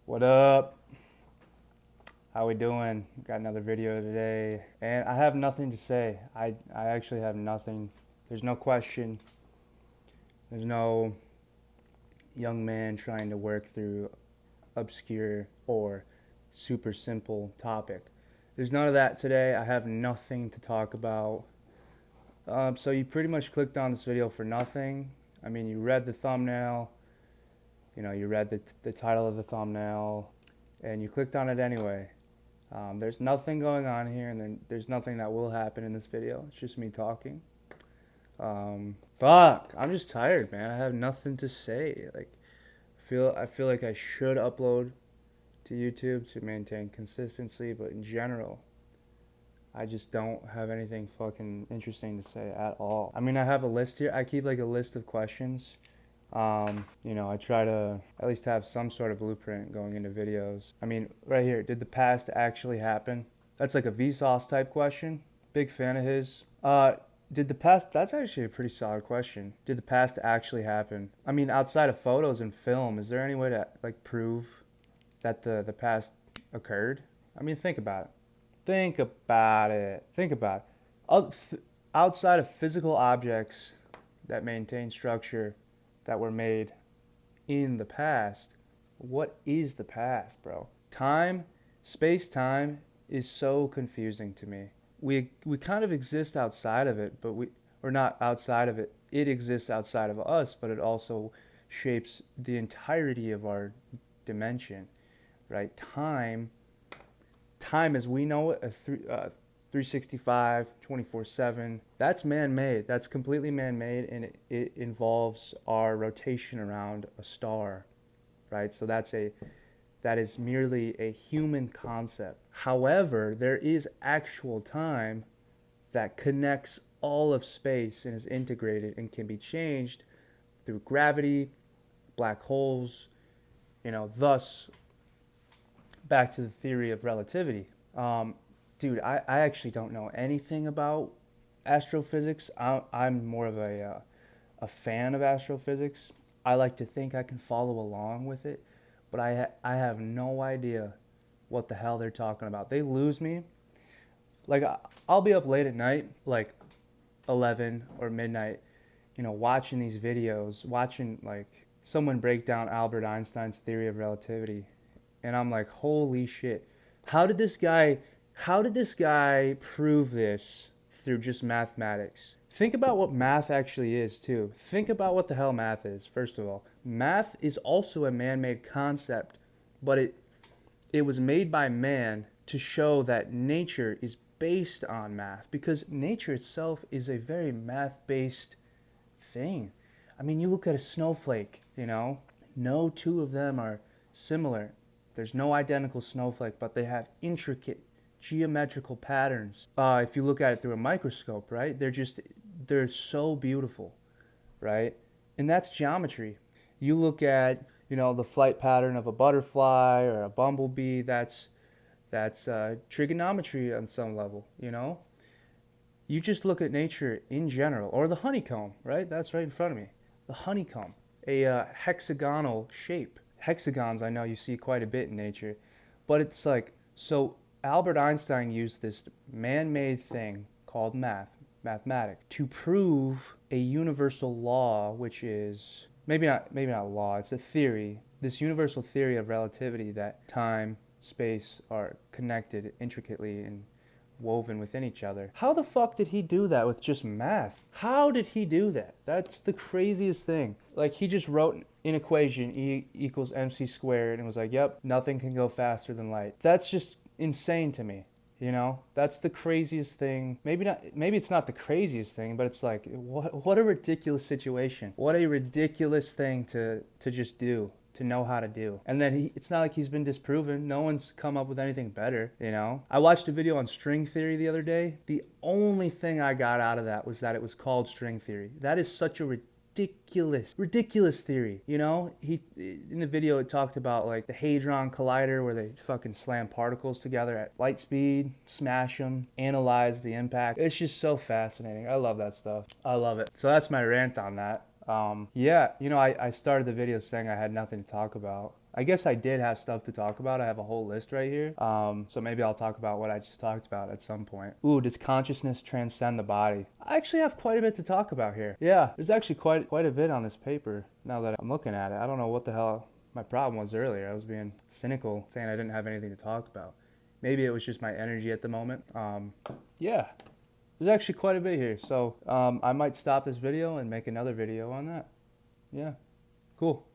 What up? How we doing? Got another video today, and I have nothing to say. I actually have nothing. There's no question. There's no young man trying to work through obscure or super simple topic. There's none of that today. I have nothing to talk about. So you pretty much clicked on this video for nothing. I mean, you read the thumbnail. You read the title of the thumbnail, and you clicked on it anyway. There's nothing going on here, and there's nothing that will happen in this video. It's just me talking. Fuck, I'm just tired, man. I have nothing to say. I feel like I should upload to YouTube to maintain consistency, but in general, I just don't have anything fucking interesting to say at all. I mean, I have a list here. I keep like a list of questions. I try to at least have some sort of blueprint going into videos. I mean, right here, did the past actually happen? That's like a Vsauce type question. Big fan of his. That's actually a pretty solid question. Did the past actually happen? I mean, outside of photos and film, is there any way to like prove that the past occurred? I mean, think about it. Think about it. Think about it. Outside of physical objects that maintain structure that were made in the past, what is the past, bro? Time, space-time is so confusing to me. We kind of exist outside of it, or not outside of it. It exists outside of us, but it also shapes the entirety of our dimension, right? Time as we know it, 365, 24/7, that's man-made. That's completely man-made, and it involves our rotation around a star, right? So that is merely a human concept. However, there is actual time that connects all of space and is integrated and can be changed through gravity, black holes, thus back to the theory of relativity. Dude, I actually don't know anything about astrophysics. I'm more of a fan of astrophysics. I like to think I can follow along with it, but I have no idea what the hell they're talking about. They lose me. Like, I'll be up late at night, like 11 or midnight, watching these videos, watching like someone break down Albert Einstein's theory of relativity. And I'm like, holy shit. How did this guy prove this through just mathematics? Think about what math actually is, too. Think about what the hell math is, first of all. Math is also a man-made concept, but it was made by man to show that nature is based on math, because nature itself is a very math-based thing. I mean, you look at a snowflake, no two of them are similar. There's no identical snowflake, but they have intricate geometrical patterns. If you look at it through a microscope, right? They're so beautiful, right? And that's geometry. You look at, the flight pattern of a butterfly or a bumblebee, that's trigonometry on some level, You just look at nature in general, or the honeycomb, right? That's right in front of me. The honeycomb, a hexagonal shape. Hexagons I know you see quite a bit in nature, but it's like, so Albert Einstein used this man-made thing called mathematics, to prove a universal law, which is maybe not law, it's a theory, this universal theory of relativity, that time, space are connected intricately and woven within each other. How the fuck did he do that with just math? How did he do that? That's the craziest thing. Like, he just wrote an equation, E equals mc squared, and was like, yep, nothing can go faster than light. That's just insane to me. That's the craziest thing. Maybe it's not the craziest thing, but it's like, what a ridiculous situation. What a ridiculous thing to just do, to know how to do. And then it's not like he's been disproven. No one's come up with anything better, I watched a video on string theory the other day. The only thing I got out of that was that it was called string theory. That is such a ridiculous theory. He, in the video, it talked about like the Hadron Collider, where they fucking slam particles together at light speed, smash them, analyze the impact. It's just so fascinating. I love that stuff. I love it. So that's my rant on that. Yeah, you know, I started the video saying I had nothing to talk about. I guess I did have stuff to talk about. I have a whole list right here. So maybe I'll talk about what I just talked about at some point. Ooh, does consciousness transcend the body? I actually have quite a bit to talk about here. Yeah, there's actually quite a bit on this paper now that I'm looking at it. I don't know what the hell my problem was earlier. I was being cynical, saying I didn't have anything to talk about. Maybe it was just my energy at the moment. Yeah, there's actually quite a bit here. So I might stop this video and make another video on that. Yeah, cool.